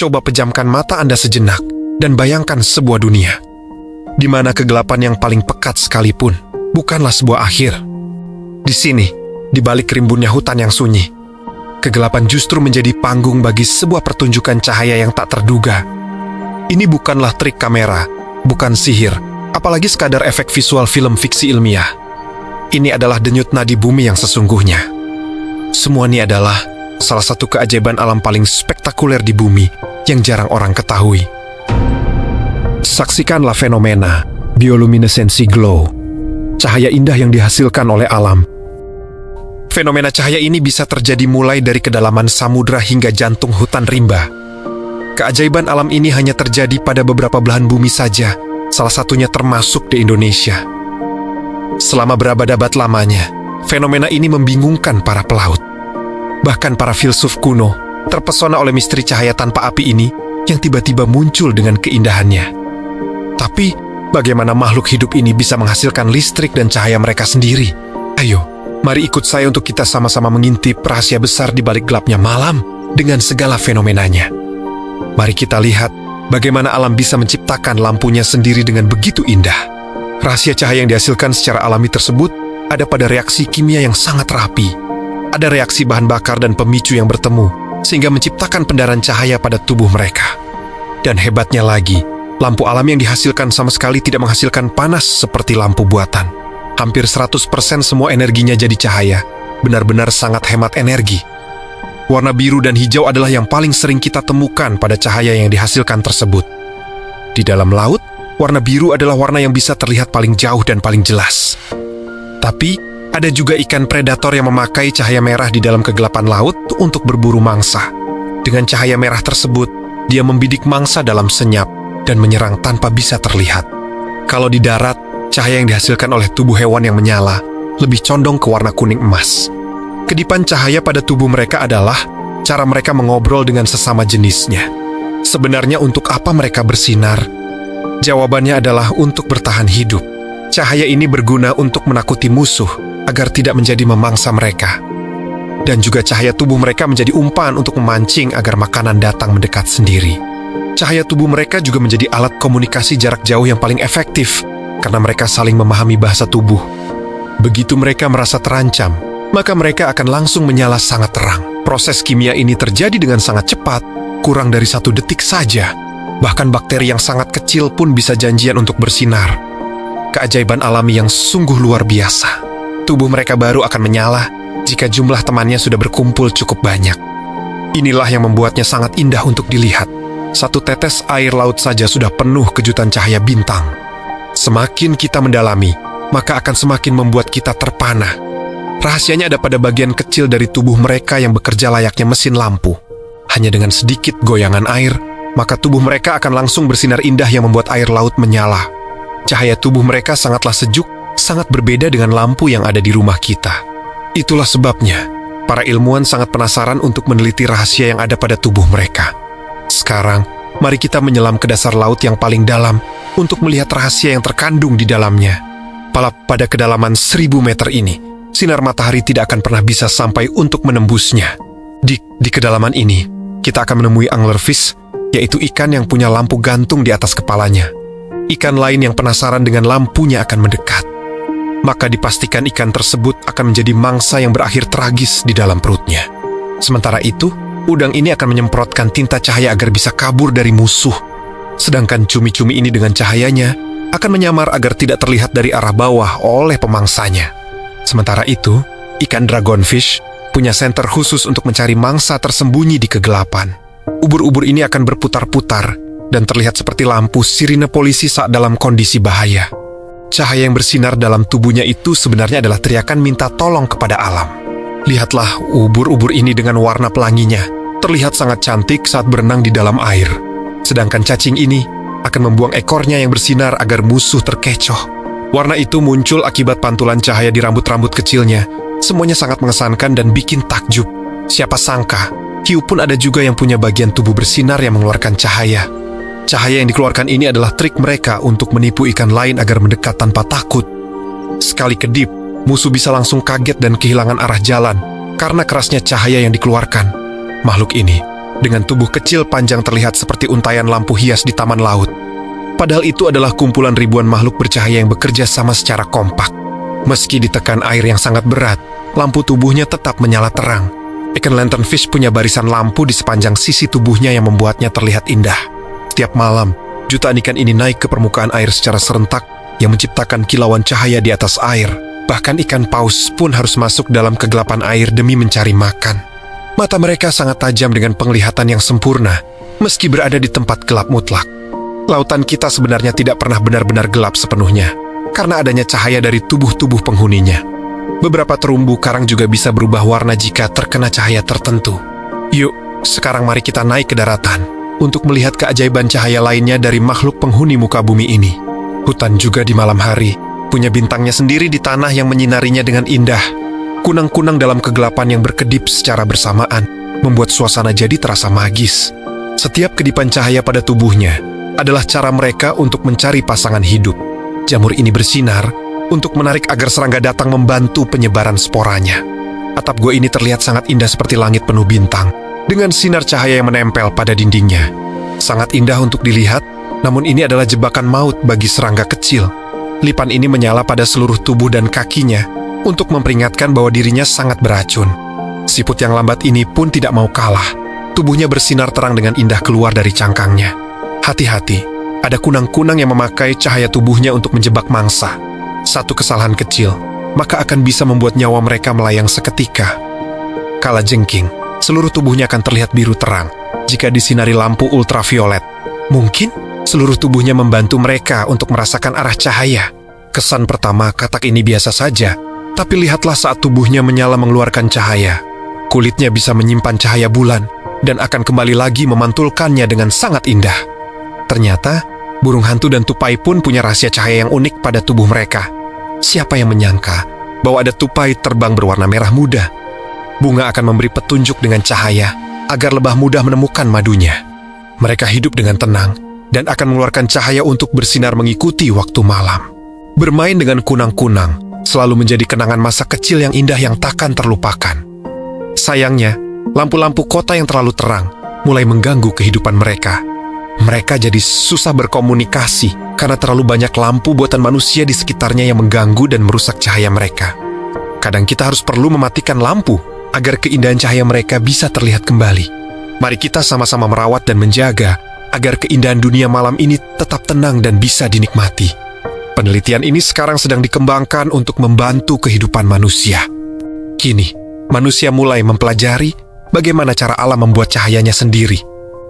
Coba pejamkan mata Anda sejenak dan bayangkan sebuah dunia di mana kegelapan yang paling pekat sekalipun bukanlah sebuah akhir. Di sini, di balik rimbunnya hutan yang sunyi, kegelapan justru menjadi panggung bagi sebuah pertunjukan cahaya yang tak terduga. Ini bukanlah trik kamera, bukan sihir, apalagi sekadar efek visual film fiksi ilmiah. Ini adalah denyut nadi bumi yang sesungguhnya. Semua ini adalah salah satu keajaiban alam paling spektakuler di bumi yang jarang orang ketahui. Saksikanlah fenomena bioluminesensi glow, cahaya indah yang dihasilkan oleh alam. Fenomena cahaya ini bisa terjadi mulai dari kedalaman samudra hingga jantung hutan rimba. Keajaiban alam ini hanya terjadi pada beberapa belahan bumi saja, salah satunya termasuk di Indonesia. Selama berabad-abad lamanya, fenomena ini membingungkan para pelaut. Bahkan para filsuf kuno terpesona oleh misteri cahaya tanpa api ini yang tiba-tiba muncul dengan keindahannya. Tapi, bagaimana makhluk hidup ini bisa menghasilkan listrik dan cahaya mereka sendiri? Ayo, mari ikut saya untuk kita sama-sama mengintip rahasia besar di balik gelapnya malam dengan segala fenomenanya. Mari kita lihat bagaimana alam bisa menciptakan lampunya sendiri dengan begitu indah. Rahasia cahaya yang dihasilkan secara alami tersebut ada pada reaksi kimia yang sangat rapi. Ada reaksi bahan bakar dan pemicu yang bertemu, sehingga menciptakan pendaran cahaya pada tubuh mereka. Dan hebatnya lagi, lampu alam yang dihasilkan sama sekali tidak menghasilkan panas seperti lampu buatan. Hampir 100% semua energinya jadi cahaya, benar-benar sangat hemat energi. Warna biru dan hijau adalah yang paling sering kita temukan pada cahaya yang dihasilkan tersebut. Di dalam laut, warna biru adalah warna yang bisa terlihat paling jauh dan paling jelas. Tapi, ada juga ikan predator yang memakai cahaya merah di dalam kegelapan laut untuk berburu mangsa. Dengan cahaya merah tersebut, dia membidik mangsa dalam senyap dan menyerang tanpa bisa terlihat. Kalau di darat, cahaya yang dihasilkan oleh tubuh hewan yang menyala lebih condong ke warna kuning emas. Kedipan cahaya pada tubuh mereka adalah cara mereka mengobrol dengan sesama jenisnya. Sebenarnya untuk apa mereka bersinar? Jawabannya adalah untuk bertahan hidup. Cahaya ini berguna untuk menakuti musuh agar tidak menjadi memangsa mereka. Dan juga cahaya tubuh mereka menjadi umpan untuk memancing agar makanan datang mendekat sendiri. Cahaya tubuh mereka juga menjadi alat komunikasi jarak jauh yang paling efektif karena mereka saling memahami bahasa tubuh. Begitu mereka merasa terancam, maka mereka akan langsung menyala sangat terang. Proses kimia ini terjadi dengan sangat cepat, kurang dari 1 detik saja. Bahkan bakteri yang sangat kecil pun bisa janjian untuk bersinar. Keajaiban alami yang sungguh luar biasa. Tubuh mereka baru akan menyala jika jumlah temannya sudah berkumpul cukup banyak. Inilah yang membuatnya sangat indah untuk dilihat. 1 tetes air laut saja sudah penuh kejutan cahaya bintang. Semakin kita mendalami, maka akan semakin membuat kita terpana. Rahasianya ada pada bagian kecil dari tubuh mereka yang bekerja layaknya mesin lampu. Hanya dengan sedikit goyangan air, maka tubuh mereka akan langsung bersinar indah yang membuat air laut menyala. Cahaya tubuh mereka sangatlah sejuk, sangat berbeda dengan lampu yang ada di rumah kita. Itulah sebabnya, para ilmuwan sangat penasaran untuk meneliti rahasia yang ada pada tubuh mereka. Sekarang, mari kita menyelam ke dasar laut yang paling dalam untuk melihat rahasia yang terkandung di dalamnya. Pada kedalaman 1000 meter ini, sinar matahari tidak akan pernah bisa sampai untuk menembusnya. Di kedalaman ini, kita akan menemui anglerfish, yaitu ikan yang punya lampu gantung di atas kepalanya. Ikan lain yang penasaran dengan lampunya akan mendekat. Maka dipastikan ikan tersebut akan menjadi mangsa yang berakhir tragis di dalam perutnya. Sementara itu, udang ini akan menyemprotkan tinta cahaya agar bisa kabur dari musuh. Sedangkan cumi-cumi ini dengan cahayanya akan menyamar agar tidak terlihat dari arah bawah oleh pemangsanya. Sementara itu, ikan dragonfish punya senter khusus untuk mencari mangsa tersembunyi di kegelapan. Ubur-ubur ini akan berputar-putar dan terlihat seperti lampu sirine polisi saat dalam kondisi bahaya. Cahaya yang bersinar dalam tubuhnya itu sebenarnya adalah teriakan minta tolong kepada alam. Lihatlah ubur-ubur ini dengan warna pelanginya, terlihat sangat cantik saat berenang di dalam air. Sedangkan cacing ini akan membuang ekornya yang bersinar agar musuh terkecoh. Warna itu muncul akibat pantulan cahaya di rambut-rambut kecilnya. Semuanya sangat mengesankan dan bikin takjub. Siapa sangka, hiu pun ada juga yang punya bagian tubuh bersinar yang mengeluarkan cahaya. Cahaya yang dikeluarkan ini adalah trik mereka untuk menipu ikan lain agar mendekat tanpa takut. Sekali kedip, musuh bisa langsung kaget dan kehilangan arah jalan karena kerasnya cahaya yang dikeluarkan. Makhluk ini dengan tubuh kecil panjang terlihat seperti untayan lampu hias di taman laut. Padahal itu adalah kumpulan ribuan makhluk bercahaya yang bekerja sama secara kompak. Meski ditekan air yang sangat berat, lampu tubuhnya tetap menyala terang. Ikan lanternfish punya barisan lampu di sepanjang sisi tubuhnya yang membuatnya terlihat indah. Setiap malam, jutaan ikan ini naik ke permukaan air secara serentak yang menciptakan kilauan cahaya di atas air. Bahkan ikan paus pun harus masuk dalam kegelapan air demi mencari makan. Mata mereka sangat tajam dengan penglihatan yang sempurna, meski berada di tempat gelap mutlak. Lautan kita sebenarnya tidak pernah benar-benar gelap sepenuhnya, karena adanya cahaya dari tubuh-tubuh penghuninya. Beberapa terumbu karang juga bisa berubah warna jika terkena cahaya tertentu. Yuk, sekarang mari kita naik ke daratan, untuk melihat keajaiban cahaya lainnya dari makhluk penghuni muka bumi ini. Hutan juga di malam hari, punya bintangnya sendiri di tanah yang menyinarinya dengan indah. Kunang-kunang dalam kegelapan yang berkedip secara bersamaan, membuat suasana jadi terasa magis. Setiap kedipan cahaya pada tubuhnya adalah cara mereka untuk mencari pasangan hidup. Jamur ini bersinar untuk menarik agar serangga datang membantu penyebaran sporanya. Atap gua ini terlihat sangat indah seperti langit penuh bintang, dengan sinar cahaya yang menempel pada dindingnya. Sangat indah untuk dilihat, namun ini adalah jebakan maut bagi serangga kecil. Lipan ini menyala pada seluruh tubuh dan kakinya, untuk memperingatkan bahwa dirinya sangat beracun. Siput yang lambat ini pun tidak mau kalah. Tubuhnya bersinar terang dengan indah keluar dari cangkangnya. Hati-hati, ada kunang-kunang yang memakai cahaya tubuhnya untuk menjebak mangsa. Satu kesalahan kecil, maka akan bisa membuat nyawa mereka melayang seketika. Kala jengking, seluruh tubuhnya akan terlihat biru terang jika disinari lampu ultraviolet. Mungkin seluruh tubuhnya membantu mereka untuk merasakan arah cahaya. Kesan pertama, katak ini biasa saja. Tapi lihatlah saat tubuhnya menyala mengeluarkan cahaya. Kulitnya bisa menyimpan cahaya bulan dan akan kembali lagi memantulkannya dengan sangat indah. Ternyata, burung hantu dan tupai pun punya rahasia cahaya yang unik pada tubuh mereka. Siapa yang menyangka bahwa ada tupai terbang berwarna merah muda? Bunga akan memberi petunjuk dengan cahaya agar lebah mudah menemukan madunya. Mereka hidup dengan tenang dan akan mengeluarkan cahaya untuk bersinar mengikuti waktu malam. Bermain dengan kunang-kunang selalu menjadi kenangan masa kecil yang indah yang takkan terlupakan. Sayangnya, lampu-lampu kota yang terlalu terang mulai mengganggu kehidupan mereka. Mereka jadi susah berkomunikasi karena terlalu banyak lampu buatan manusia di sekitarnya yang mengganggu dan merusak cahaya mereka. Kadang kita harus perlu mematikan lampu agar keindahan cahaya mereka bisa terlihat kembali. Mari kita sama-sama merawat dan menjaga agar keindahan dunia malam ini tetap tenang dan bisa dinikmati. Penelitian ini sekarang sedang dikembangkan untuk membantu kehidupan manusia. Kini, manusia mulai mempelajari bagaimana cara alam membuat cahayanya sendiri.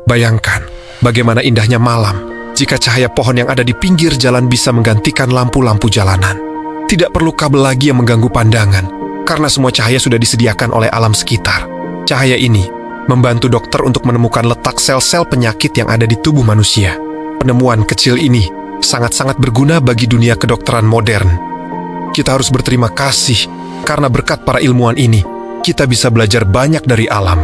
Bayangkan bagaimana indahnya malam jika cahaya pohon yang ada di pinggir jalan bisa menggantikan lampu-lampu jalanan. Tidak perlu kabel lagi yang mengganggu pandangan, karena semua cahaya sudah disediakan oleh alam sekitar. Cahaya ini membantu dokter untuk menemukan letak sel-sel penyakit yang ada di tubuh manusia. Penemuan kecil ini sangat-sangat berguna bagi dunia kedokteran modern. Kita harus berterima kasih karena berkat para ilmuwan ini, kita bisa belajar banyak dari alam.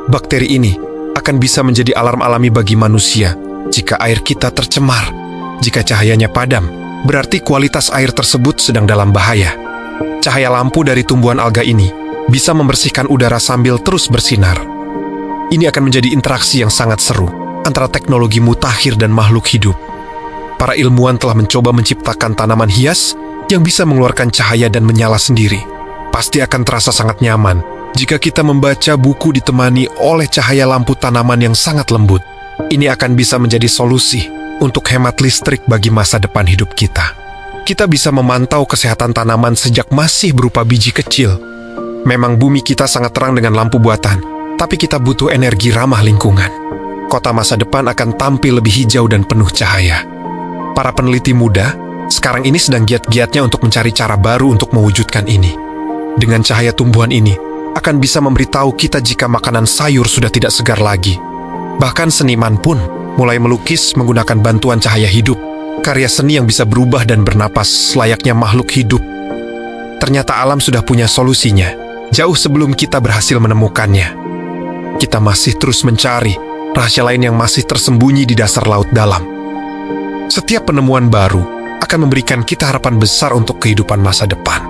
Bakteri ini akan bisa menjadi alarm alami bagi manusia jika air kita tercemar. Jika cahayanya padam, berarti kualitas air tersebut sedang dalam bahaya. Cahaya lampu dari tumbuhan alga ini bisa membersihkan udara sambil terus bersinar. Ini akan menjadi interaksi yang sangat seru antara teknologi mutakhir dan makhluk hidup. Para ilmuwan telah mencoba menciptakan tanaman hias yang bisa mengeluarkan cahaya dan menyala sendiri. Pasti akan terasa sangat nyaman jika kita membaca buku ditemani oleh cahaya lampu tanaman yang sangat lembut. Ini akan bisa menjadi solusi untuk hemat listrik bagi masa depan hidup kita. Kita bisa memantau kesehatan tanaman sejak masih berupa biji kecil. Memang bumi kita sangat terang dengan lampu buatan, tapi kita butuh energi ramah lingkungan. Kota masa depan akan tampil lebih hijau dan penuh cahaya. Para peneliti muda sekarang ini sedang giat-giatnya untuk mencari cara baru untuk mewujudkan ini. Dengan cahaya tumbuhan ini, akan bisa memberitahu kita jika makanan sayur sudah tidak segar lagi. Bahkan seniman pun mulai melukis menggunakan bantuan cahaya hidup, karya seni yang bisa berubah dan bernapas layaknya makhluk hidup. Ternyata alam sudah punya solusinya, jauh sebelum kita berhasil menemukannya. Kita masih terus mencari rahasia lain yang masih tersembunyi di dasar laut dalam. Setiap penemuan baru akan memberikan kita harapan besar untuk kehidupan masa depan.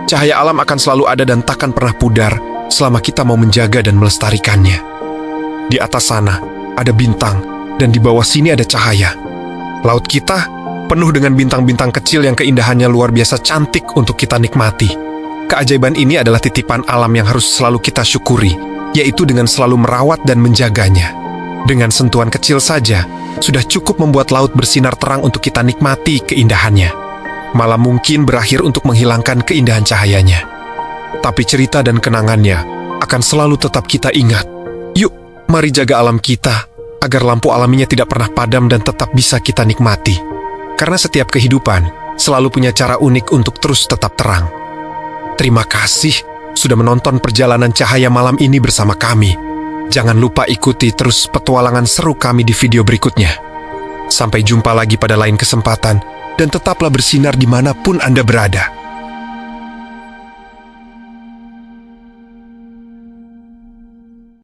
Cahaya alam akan selalu ada dan takkan pernah pudar selama kita mau menjaga dan melestarikannya. Di atas sana ada bintang, dan di bawah sini ada cahaya. Laut kita penuh dengan bintang-bintang kecil yang keindahannya luar biasa cantik untuk kita nikmati. Keajaiban ini adalah titipan alam yang harus selalu kita syukuri, yaitu dengan selalu merawat dan menjaganya. Dengan sentuhan kecil saja, sudah cukup membuat laut bersinar terang untuk kita nikmati keindahannya. Malah mungkin berakhir untuk menghilangkan keindahan cahayanya. Tapi cerita dan kenangannya akan selalu tetap kita ingat. Yuk, mari jaga alam kita, agar lampu alaminya tidak pernah padam dan tetap bisa kita nikmati. Karena setiap kehidupan selalu punya cara unik untuk terus tetap terang. Terima kasih sudah menonton perjalanan cahaya malam ini bersama kami. Jangan lupa ikuti terus petualangan seru kami di video berikutnya. Sampai jumpa lagi pada lain kesempatan, dan tetaplah bersinar dimanapun Anda berada.